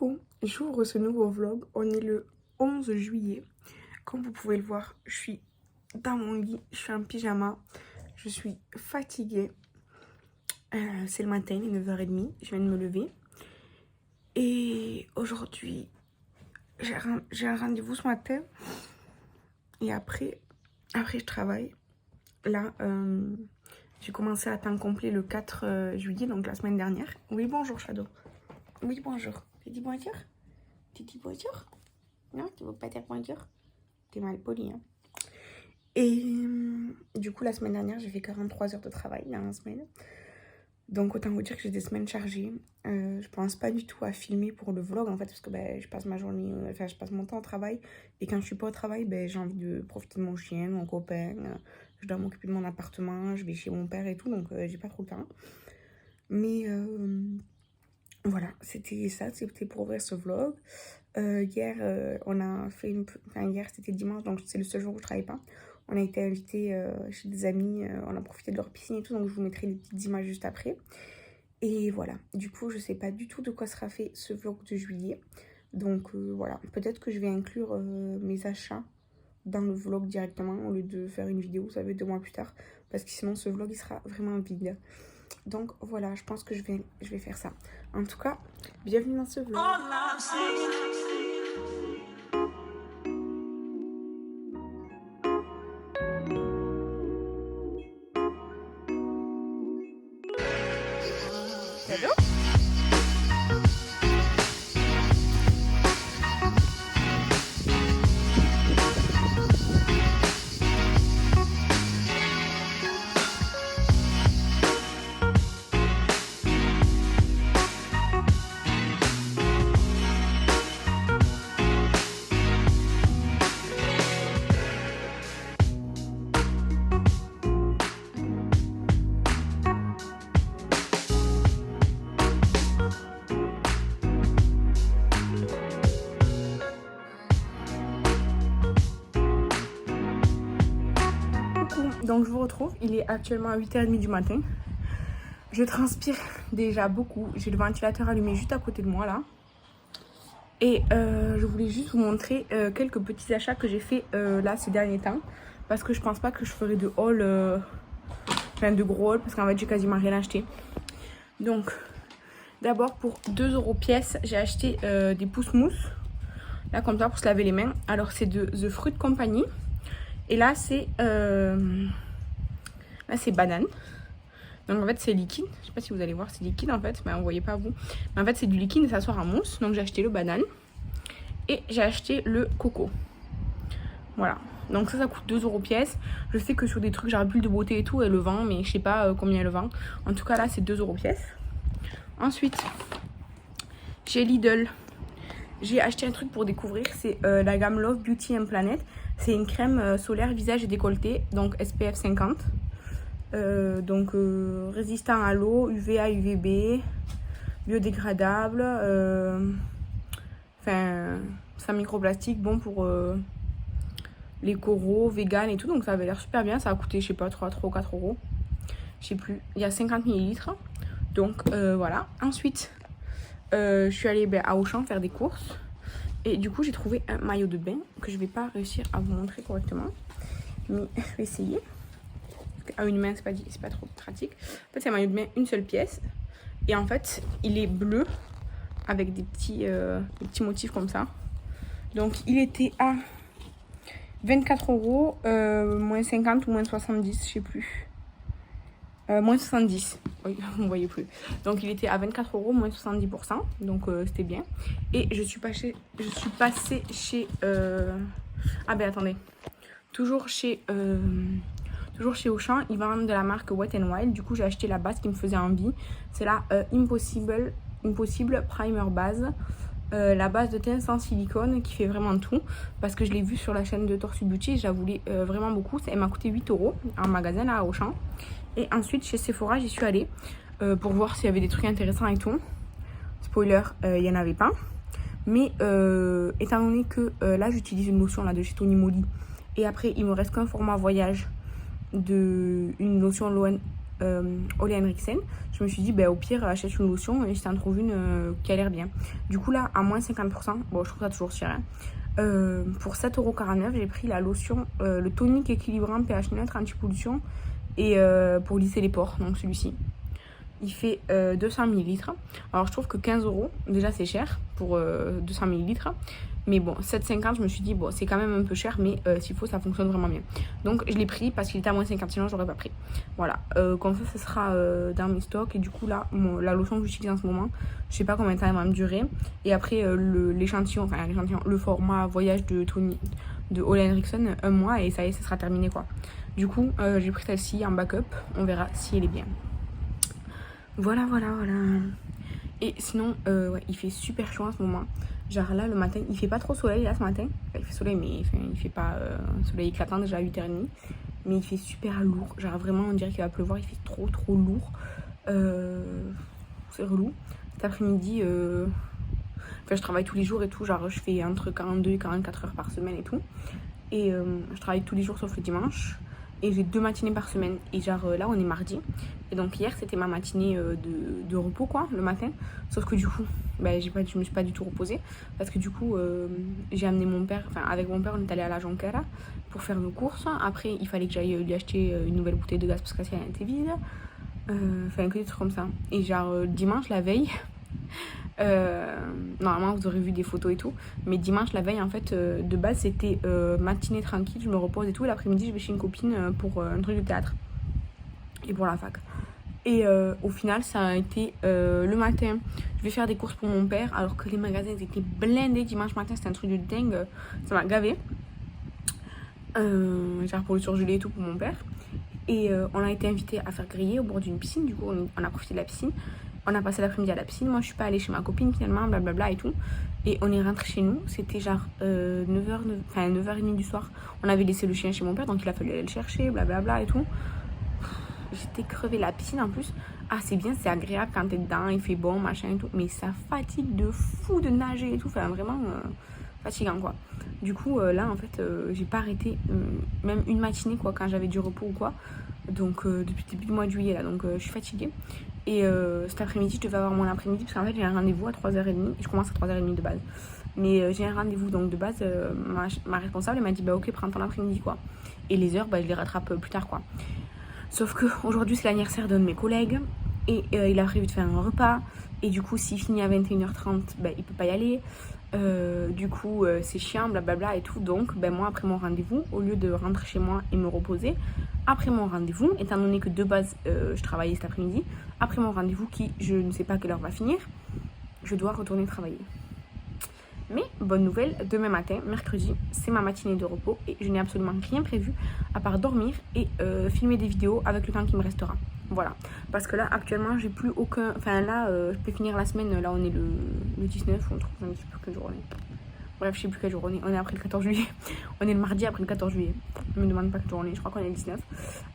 Coucou, j'ouvre ce nouveau vlog, on est le 11 juillet. Comme vous pouvez le voir, je suis dans mon lit, je suis en pyjama, je suis fatiguée. C'est le matin, il est 9h30, je viens de me lever. Et aujourd'hui, j'ai un rendez-vous ce matin. Et après je travaille. Là, j'ai commencé à temps complet le 4 juillet, donc la semaine dernière. Oui, bonjour Shadow. Oui, bonjour. Tu dis bonjour? Tu dis bonjour? Non, tu veux pas dire bonjour? T'es mal poli, hein. Et du coup, la semaine dernière, j'ai fait 43 heures de travail dans la semaine. Donc, autant vous dire que j'ai des semaines chargées. Je pense pas du tout à filmer pour le vlog, en fait, parce que je passe ma journée, je passe mon temps au travail. Et quand je suis pas au travail, j'ai envie de profiter de mon chien, de mon copain. Je dois m'occuper de mon appartement, je vais chez mon père et tout, donc j'ai pas trop le temps. Mais voilà, c'était ça, c'était pour ouvrir ce vlog. Hier, on a fait hier c'était dimanche, donc c'est le seul jour où je travaille pas. On a été invités chez des amis, on a profité de leur piscine et tout, donc je vous mettrai les petites images juste après. Et voilà, du coup, je sais pas du tout de quoi sera fait ce vlog de juillet. Donc voilà, peut-être que je vais inclure mes achats dans le vlog directement au lieu de faire une vidéo, ça va être 2 mois plus tard. Parce que sinon, ce vlog, il sera vraiment vide. Donc voilà, je pense que je vais faire ça. En tout cas, bienvenue dans ce vlog. Cadeau? Donc je vous retrouve, il est actuellement à 8h30 du matin. Je transpire déjà beaucoup. J'ai le ventilateur allumé juste à côté de moi là. Et je voulais juste vous montrer quelques petits achats que j'ai fait là ces derniers temps. Parce que je pense pas que je ferai de haul, de gros haul, parce qu'en fait j'ai quasiment rien acheté. Donc d'abord pour 2 € pièce, j'ai acheté des pousse-mousses. Là comme ça pour se laver les mains. Alors c'est de The Fruit Company. Et là c'est banane. Donc en fait c'est liquide. Je sais pas si vous allez voir, c'est liquide en fait, mais vous voyez pas vous. Mais en fait c'est du liquide et ça sort en mousse. Donc j'ai acheté le banane et j'ai acheté le coco. Voilà. Donc ça coûte 2 € pièce. Je sais que sur des trucs genre bulle de beauté et tout, elle le vend, mais je sais pas combien elle le vend. En tout cas là c'est 2 € pièce. Ensuite chez Lidl, j'ai acheté un truc pour découvrir. C'est la gamme Love Beauty and Planet. C'est une crème solaire visage et décolleté, donc SPF 50. Résistant à l'eau, UVA, UVB, biodégradable, sans microplastique, bon pour les coraux, vegan et tout. Donc ça avait l'air super bien. Ça a coûté, je sais pas, 3 ou 4 €. Je sais plus. Il y a 50 ml. Donc voilà. Ensuite, je suis allée à Auchan faire des courses. Et du coup, j'ai trouvé un maillot de bain que je vais pas réussir à vous montrer correctement. Mais je vais essayer. À une main, c'est pas trop pratique. En fait, c'est un maillot de bain, une seule pièce. Et en fait, il est bleu avec des petits motifs comme ça. Donc, il était à 24 €, moins 50 ou moins 70, je sais plus. Moins 70, oui, vous ne voyez plus. Donc il était à 24 €, moins 70%, donc c'était bien. Et je suis passée chez... attendez. Toujours chez Auchan, ils vendent de la marque Wet n Wild. Du coup, j'ai acheté la base qui me faisait envie. C'est la Impossible Primer Base. La base de teint sans silicone qui fait vraiment tout. Parce que je l'ai vue sur la chaîne de Torsu Beauty et je la voulais vraiment beaucoup. Elle m'a coûté 8 € en magasin là à Auchan. Et ensuite chez Sephora, j'y suis allée pour voir s'il y avait des trucs intéressants et tout. Spoiler, il n'y en avait pas. Mais étant donné que là j'utilise une lotion là, de chez Tony Moly. Et après il me reste qu'un format voyage une lotion Ole Henriksen. Je me suis dit, bah, au pire, achète une lotion et je t'en trouve une qui a l'air bien. Du coup, là, à moins 50%, bon, je trouve ça toujours cher. Hein. Pour 7,49 €, j'ai pris la lotion, le tonique équilibrant pH neutre anti-pollution et pour lisser les pores, donc celui-ci. Il fait 200 ml. Alors je trouve que 15 €, déjà c'est cher pour 200 ml. Mais bon, 7,50, je me suis dit, bon, c'est quand même un peu cher, mais s'il faut, ça fonctionne vraiment bien. Donc je l'ai pris parce qu'il était à moins 50, sinon j'aurais pas pris. Voilà, comme ça, ce sera dans mes stocks. Et du coup, là, la lotion que j'utilise en ce moment, je sais pas combien de temps elle va me durer. Et après, l'échantillon, le format voyage de Tony, de Ole Henriksen, 1 mois, et ça y est, ça sera terminé quoi. Du coup, j'ai pris celle-ci en backup, on verra si elle est bien. Voilà. Et sinon, ouais, il fait super chaud en ce moment. Genre là, le matin, il fait pas trop soleil là ce matin. Enfin, il fait soleil, mais enfin, il fait pas soleil éclatant déjà à 8h30. Mais il fait super lourd. Genre vraiment, on dirait qu'il va pleuvoir. Il fait trop lourd. C'est relou. Cet après-midi, enfin, je travaille tous les jours et tout. Genre, je fais entre 42 et 44 heures par semaine et tout. Et je travaille tous les jours sauf le dimanche. Et j'ai 2 matinées par semaine. Et genre là, on est mardi. Et donc hier, c'était ma matinée de repos, quoi, le matin. Sauf que du coup, bah, je me suis pas du tout reposée. Parce que du coup, j'ai amené mon père, enfin avec mon père, on est allé à la Jonquera pour faire nos courses. Après, il fallait que j'aille lui acheter une nouvelle bouteille de gaz parce qu'elle était vide. Enfin, que des trucs comme ça. Et genre, dimanche, la veille... normalement vous aurez vu des photos et tout, mais dimanche la veille en fait de base c'était matinée tranquille, je me repose et tout, et l'après-midi je vais chez une copine pour un truc de théâtre et pour la fac. Et au final ça a été le matin je vais faire des courses pour mon père alors que les magasins étaient blindés dimanche matin, c'était un truc de dingue, ça m'a gavé, genre pour le surgelé et tout pour mon père. Et on a été invité à faire griller au bord d'une piscine, du coup on a profité de la piscine. On a passé l'après-midi à la piscine. Moi, je suis pas allée chez ma copine finalement, blablabla et tout. Et on est rentré chez nous. C'était genre 9h30 du soir. On avait laissé le chien chez mon père, donc il a fallu aller le chercher, blablabla et tout. J'étais crevée. La piscine en plus, ah, c'est bien, c'est agréable quand t'es dedans, il fait bon, machin et tout. Mais ça fatigue de fou de nager et tout. Enfin, vraiment fatigant quoi. Du coup, là, en fait, j'ai pas arrêté même une matinée quoi, quand j'avais du repos ou quoi. Donc, depuis le début du mois de juillet là. Donc, je suis fatiguée. Et cet après-midi, je devais avoir mon après-midi parce qu'en fait, j'ai un rendez-vous à 3h30 et je commence à 3h30 de base. Mais j'ai un rendez-vous donc de base, ma responsable elle m'a dit bah ok, prends ton après-midi quoi. Et les heures, bah, je les rattrape plus tard quoi. Sauf que aujourd'hui, c'est l'anniversaire d'un de mes collègues et il a prévu de faire un repas. Et du coup, s'il finit à 21h30, bah, il peut pas y aller. Du coup, c'est chiant, blablabla et tout. Donc, ben, moi, après mon rendez-vous, au lieu de rentrer chez moi et me reposer, après mon rendez-vous, étant donné que de base, je travaillais cet après-midi, après mon rendez-vous qui, je ne sais pas quelle heure va finir, je dois retourner travailler. Mais bonne nouvelle, demain matin, mercredi, c'est ma matinée de repos et je n'ai absolument rien prévu à part dormir et filmer des vidéos avec le temps qui me restera. Voilà, parce que là actuellement j'ai plus aucun... Enfin là, je peux finir la semaine, là on est le 19, on trouve, je ne sais plus quel jour on est. Bref, je sais plus quel jour on est après le 14 juillet. On est le mardi après le 14 juillet. Je me demande pas quel jour on est, je crois qu'on est le 19.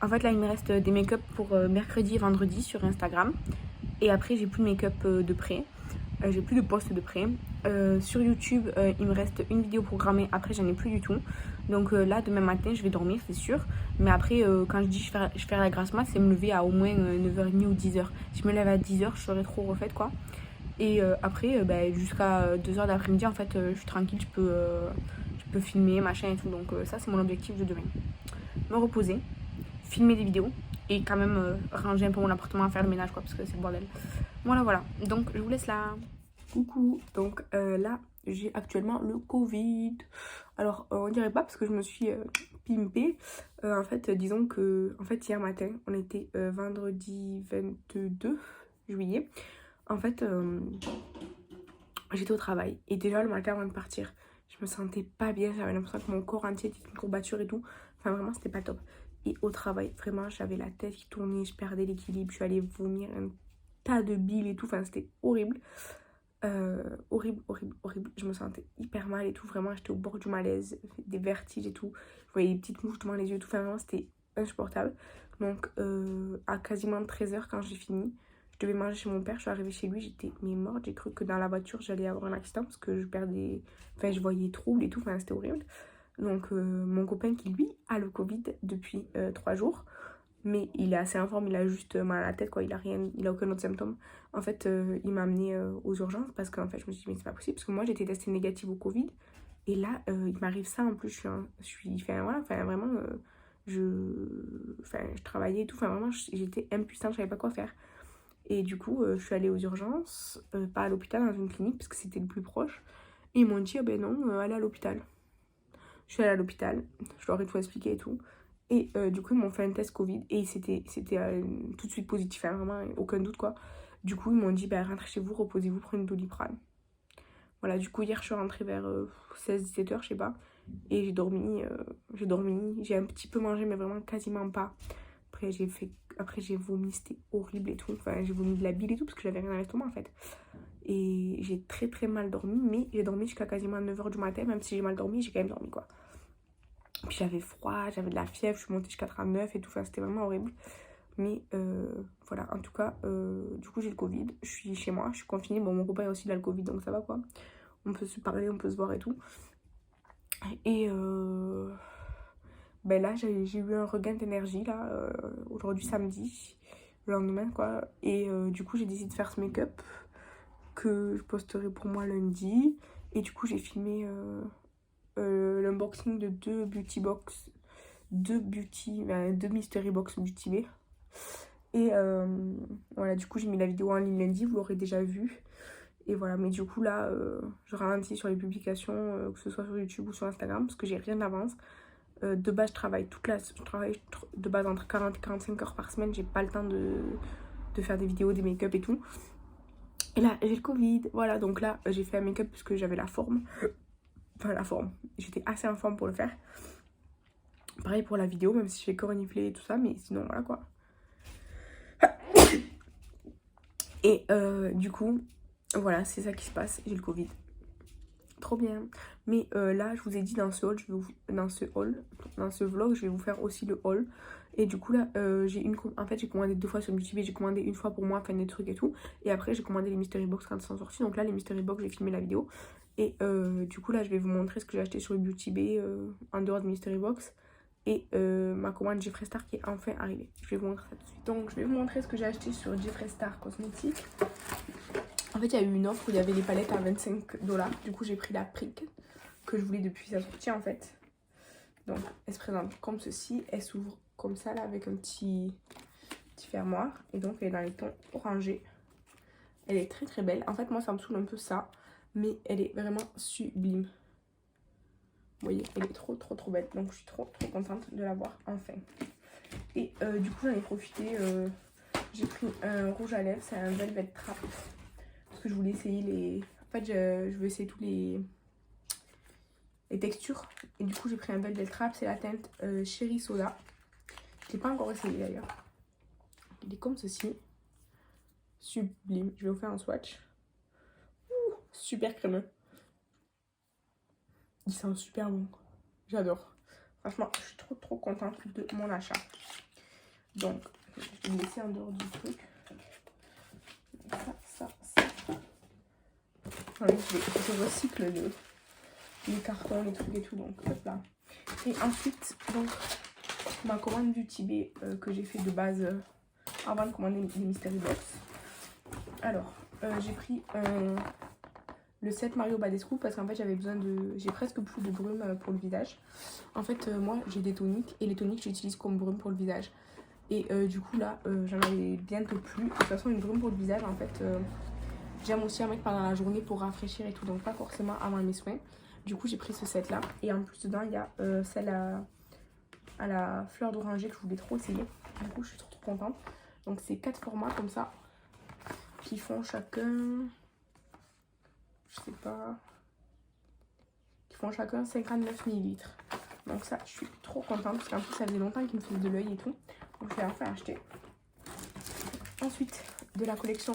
En fait là il me reste des make-up pour mercredi et vendredi sur Instagram. Et après j'ai plus de make-up de près. J'ai plus de posts de près. Sur YouTube, il me reste une vidéo programmée. Après, j'en ai plus du tout. Donc là, demain matin, je vais dormir, c'est sûr. Mais après, quand je dis je fais la grasse mat, c'est me lever à au moins 9h30 ou 10h. Si je me lève à 10h, je serai trop refaite, quoi. Et après, jusqu'à 2h d'après-midi, en fait, je suis tranquille. Je peux filmer, machin et tout. Donc ça, c'est mon objectif de demain. Me reposer, filmer des vidéos. Et quand même ranger un peu mon appartement, faire le ménage, quoi, parce que c'est le bordel. Voilà. Donc, je vous laisse là. Coucou. Donc, là, j'ai actuellement le Covid. Alors, on dirait pas parce que je me suis pimpée. En fait, disons que... En fait, hier matin, on était vendredi 22 juillet. En fait, j'étais au travail. Et déjà, le matin, avant de partir, je me sentais pas bien. J'avais l'impression que mon corps entier était une courbature et tout. Enfin, vraiment, c'était pas top. Et au travail, vraiment, j'avais la tête qui tournait, je perdais l'équilibre, je suis allée vomir un tas de bile et tout, enfin c'était horrible. Horrible. Je me sentais hyper mal et tout, vraiment j'étais au bord du malaise, des vertiges et tout. Je voyais des petites mouches devant les yeux, tout, enfin vraiment c'était insupportable. Donc à quasiment 13h quand j'ai fini, je devais manger chez mon père, je suis arrivée chez lui, j'étais morte, j'ai cru que dans la voiture j'allais avoir un accident parce que je voyais trouble et tout, enfin c'était horrible. Donc mon copain qui lui a le Covid depuis 3 jours, mais il est assez informe, il a juste mal à la tête, quoi, il a aucun autre symptôme. En fait, il m'a amené aux urgences parce qu'en fait, je me suis dit, mais c'est pas possible, parce que moi, j'étais testée négative au Covid, et là, il m'arrive ça, en plus, enfin, voilà, enfin, vraiment, je travaillais et tout, enfin, vraiment, j'étais impuissante, je savais pas quoi faire. Et du coup, je suis allée aux urgences, pas à l'hôpital, dans une clinique, parce que c'était le plus proche, et ils m'ont dit, ah ben non, allez à l'hôpital. Je suis allée à l'hôpital, je leur ai tout expliqué et tout. Et du coup, ils m'ont fait un test Covid et c'était tout de suite positif, hein, vraiment, aucun doute quoi. Du coup, ils m'ont dit, bah, rentrez chez vous, reposez-vous, prenez une Doliprane. Voilà, du coup, hier, je suis rentrée vers 16-17 heures, je sais pas. Et j'ai un petit peu mangé, mais vraiment quasiment pas. Après, j'ai vomi, c'était horrible et tout. Enfin, j'ai vomi de la bile et tout, parce que j'avais rien à l'estomac en fait. Et j'ai très très mal dormi, mais j'ai dormi jusqu'à quasiment 9 heures du matin, même si j'ai mal dormi, j'ai quand même dormi quoi. Puis j'avais froid, j'avais de la fièvre, je suis montée jusqu'à 39 et tout, enfin c'était vraiment horrible. Mais voilà, en tout cas, du coup j'ai le Covid, je suis chez moi, je suis confinée. Bon, mon copain a aussi là le Covid, donc ça va quoi. On peut se parler, on peut se voir et tout. Et ben là, j'ai eu un regain d'énergie là, aujourd'hui samedi, le lendemain quoi. Et du coup j'ai décidé de faire ce make-up que je posterai pour moi lundi. Et du coup j'ai filmé l'unboxing de deux mystery box Beauty Bay. Et voilà, du coup j'ai mis la vidéo en ligne lundi, vous l'aurez déjà vu. Et voilà, mais du coup là, je ralentis sur les publications, que ce soit sur YouTube ou sur Instagram, parce que j'ai rien d'avance. De base, je travaille de base entre 40 et 45 heures par semaine, j'ai pas le temps de faire des vidéos, des make-up et tout. Et là, j'ai le Covid, voilà, donc là, j'ai fait un make-up parce que j'avais la forme. Enfin, la forme, j'étais assez en forme pour le faire. Pareil pour la vidéo, même si j'ai que reniflé et tout ça, mais sinon, voilà quoi. Et du coup, voilà, c'est ça qui se passe, j'ai le Covid. Trop bien. Mais là, je vous ai dit dans ce vlog, je vais vous faire aussi le haul. Et du coup, là, en fait, j'ai commandé 2 fois sur YouTube. J'ai commandé une fois pour moi, enfin des trucs et tout. Et après, j'ai commandé les mystery box quand ils sont sortis. Donc là, les mystery box, j'ai filmé la vidéo. Et du coup, là, je vais vous montrer ce que j'ai acheté sur le Beauty Bay en dehors de mystery box. Et ma commande Jeffree Star qui est enfin arrivée. Je vais vous montrer ça tout de suite. Donc, je vais vous montrer ce que j'ai acheté sur Jeffree Star Cosmetics. En fait, il y a eu une offre où il y avait les palettes à 25$. Du coup, j'ai pris la Prick que je voulais depuis sa sortie en fait. Donc, elle se présente comme ceci. Elle s'ouvre comme ça là avec un petit fermoir. Et donc, elle est dans les tons orangés. Elle est très très belle. En fait, moi, ça me saoule un peu ça. Mais elle est vraiment sublime. Vous voyez, elle est trop trop trop belle. Donc, je suis trop trop contente de l'avoir enfin. Et du coup, j'en ai profité. J'ai pris un rouge à lèvres. C'est un Velvet Trap. Parce que je voulais essayer les... En fait, je veux essayer tous les textures. Et du coup, j'ai pris un Velvet Trap. C'est la teinte Cherry Soda. Je l'ai pas encore essayé d'ailleurs. Il est comme ceci. Sublime. Je vais vous faire un swatch. Ouh, super crémeux. Il sent super bon. J'adore. Franchement, je suis trop trop contente de mon achat. Donc, je vais le laisser en dehors du truc. Ça. Enfin, je recycle les cartons, les trucs et tout. Donc, hop là. Et ensuite, donc, ma commande Beauty Bay que j'ai fait de base avant de commander les mystery box. Alors, j'ai pris le set Mario Badescu parce qu'en fait j'avais besoin de... J'ai presque plus de brume pour le visage. En fait, moi j'ai des toniques et les toniques j'utilise comme brume pour le visage. Et du coup là, j'en avais bientôt plus. De toute façon, une brume pour le visage, en fait, j'aime aussi en mettre pendant la journée pour rafraîchir et tout. Donc pas forcément avant mes soins. Du coup, j'ai pris ce set là. Et en plus, dedans, il y a celle à la fleur d'oranger que je voulais trop essayer. Du coup, je suis trop contente. Donc c'est 4 formats comme ça qui font chacun, je sais pas, qui font chacun 59 ml. Donc ça, je suis trop contente parce qu'en plus ça faisait longtemps qu'il me faisait de l'œil et tout. Donc je vais enfin acheter. Ensuite, de la collection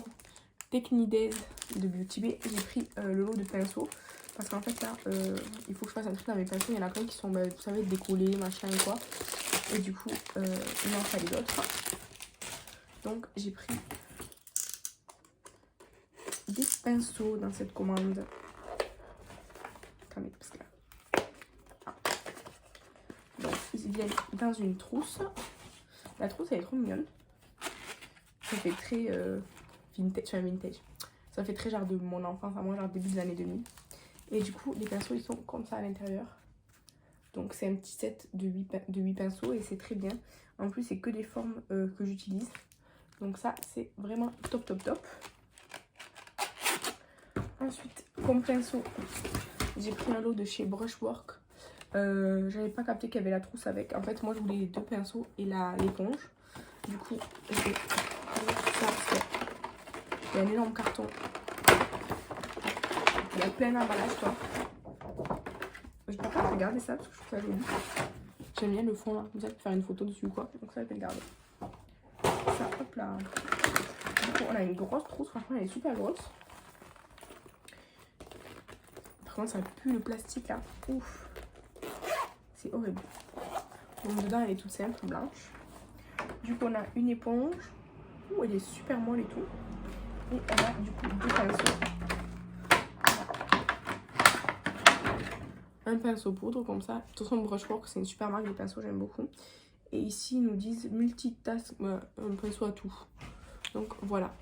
Technidays de Beauty Bay, j'ai pris le lot de pinceaux. Parce qu'en fait là, il faut que je fasse un truc dans mes pinceaux. Il y en a plein qui sont, vous savez, décollés, machin et quoi. Et du coup, il m'en fallait d'autres. Donc j'ai pris des pinceaux dans cette commande. Attendez, parce que là. Ah. Donc ils viennent dans une trousse. La trousse elle est trop mignonne. Ça fait très vintage. Ça fait très genre de mon enfance à moi, genre début des années 2000. Et du coup les pinceaux ils sont comme ça à l'intérieur. Donc c'est un petit set de 8 pinceaux et c'est très bien. En plus c'est que des formes que j'utilise. Donc ça c'est vraiment top. Ensuite comme pinceau j'ai pris un lot de chez Brushwork. J'avais pas capté qu'il y avait la trousse avec. En fait moi je voulais les 2 pinceaux et l'éponge. Du coup j'ai pris ça parce qu'il y a un énorme carton. Il y a plein d'emballages quoi. Je préfère regarder ça parce que je trouve ça joli. J'aime bien le fond là, comme ça je peux faire une photo dessus quoi. Donc ça je vais le garder. Ça hop là. Du coup on a une grosse trousse, franchement elle est super grosse. Par contre ça pue le plastique là. Ouf. C'est horrible. Donc dedans elle est toute simple, blanche. Du coup on a une éponge. Ouh elle est super molle et tout. Et on a du coup 2 pinceaux. Un pinceau poudre comme ça. De toute façon Brushwork c'est une super marque de pinceaux, j'aime beaucoup. Et ici ils nous disent multitask, un pinceau à tout. Donc voilà.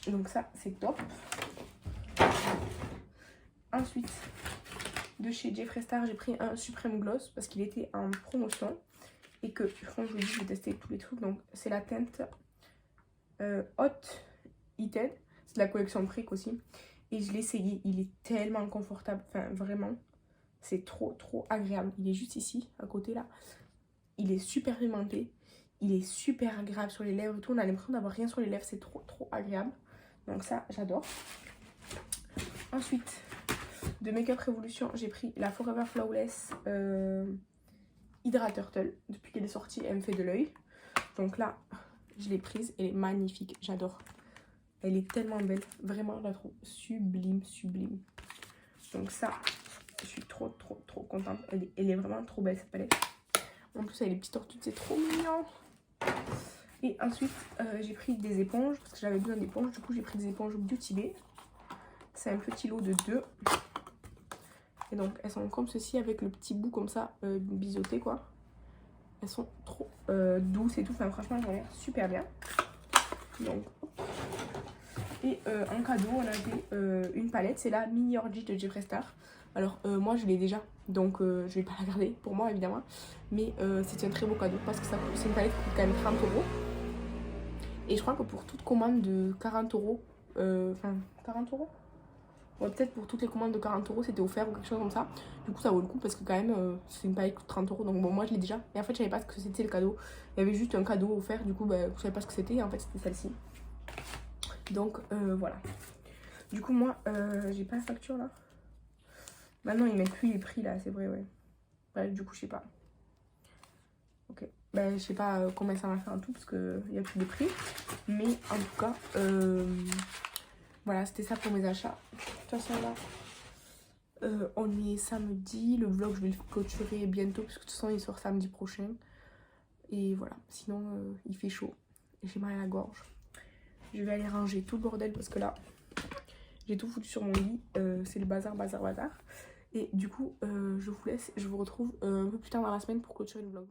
Donc ça c'est top. Ensuite de chez Jeffree Star j'ai pris un Supreme Gloss parce qu'il était en promotion. Et que quand je vous dis je vais tester tous les trucs. Donc c'est la teinte Hot Heated. C'est de la collection Prick aussi. Et je l'ai essayé, il est tellement confortable. Enfin vraiment. C'est trop agréable. Il est juste ici, à côté là. Il est super pimenté. Il est super agréable sur les lèvres et tout. On a l'impression d'avoir rien sur les lèvres. C'est trop agréable. Donc ça, j'adore. Ensuite, de Makeup Revolution, j'ai pris la Forever Flawless Hydra Turtle. Depuis qu'elle est sortie, elle me fait de l'œil. Donc là, je l'ai prise. Elle est magnifique. J'adore. Elle est tellement belle. Vraiment, je la trouve sublime. Donc ça... Je suis trop contente. Elle est vraiment trop belle cette palette. En plus, elle a les petites tortues, c'est trop mignon. Et ensuite, j'ai pris des éponges parce que j'avais besoin d'éponges. Du coup, j'ai pris des éponges Beauty Bay. C'est un petit lot de 2. Et donc, elles sont comme ceci avec le petit bout comme ça, biseauté quoi. Elles sont trop douces et tout. Enfin, franchement, elles ont l'air super bien. Donc, et en cadeau, on avait une palette. C'est la Mini Orgy de Jeffree Star. Alors moi je l'ai déjà, donc je vais pas la garder pour moi évidemment. Mais c'est un très beau cadeau parce que c'est une palette qui coûte quand même 30 €. Et je crois que pour toute commande de 40 €, enfin 40 €, ouais, peut-être pour toutes les commandes de 40 € c'était offert ou quelque chose comme ça. Du coup ça vaut le coup parce que quand même c'est une palette qui coûte 30 €. Donc bon moi je l'ai déjà. Et en fait je savais pas ce que c'était le cadeau. Il y avait juste un cadeau offert, du coup bah, je savais pas ce que c'était. En fait c'était celle-ci. Donc voilà. Du coup moi j'ai pas la facture là. Maintenant ils mettent plus les prix là, c'est vrai, ouais. Bref, du coup je sais pas. Ok. Ben je sais pas combien ça m'a fait en tout parce qu'il n'y a plus de prix. Mais en tout cas, voilà, c'était ça pour mes achats. De toute façon là, on est samedi. Le vlog je vais le clôturer bientôt parce que de toute façon il sort samedi prochain. Et voilà, sinon il fait chaud. J'ai mal à la gorge. Je vais aller ranger tout le bordel parce que là, j'ai tout foutu sur mon lit. C'est le bazar. Et du coup, je vous laisse. Je vous retrouve un peu plus tard dans la semaine pour clôturer le vlog.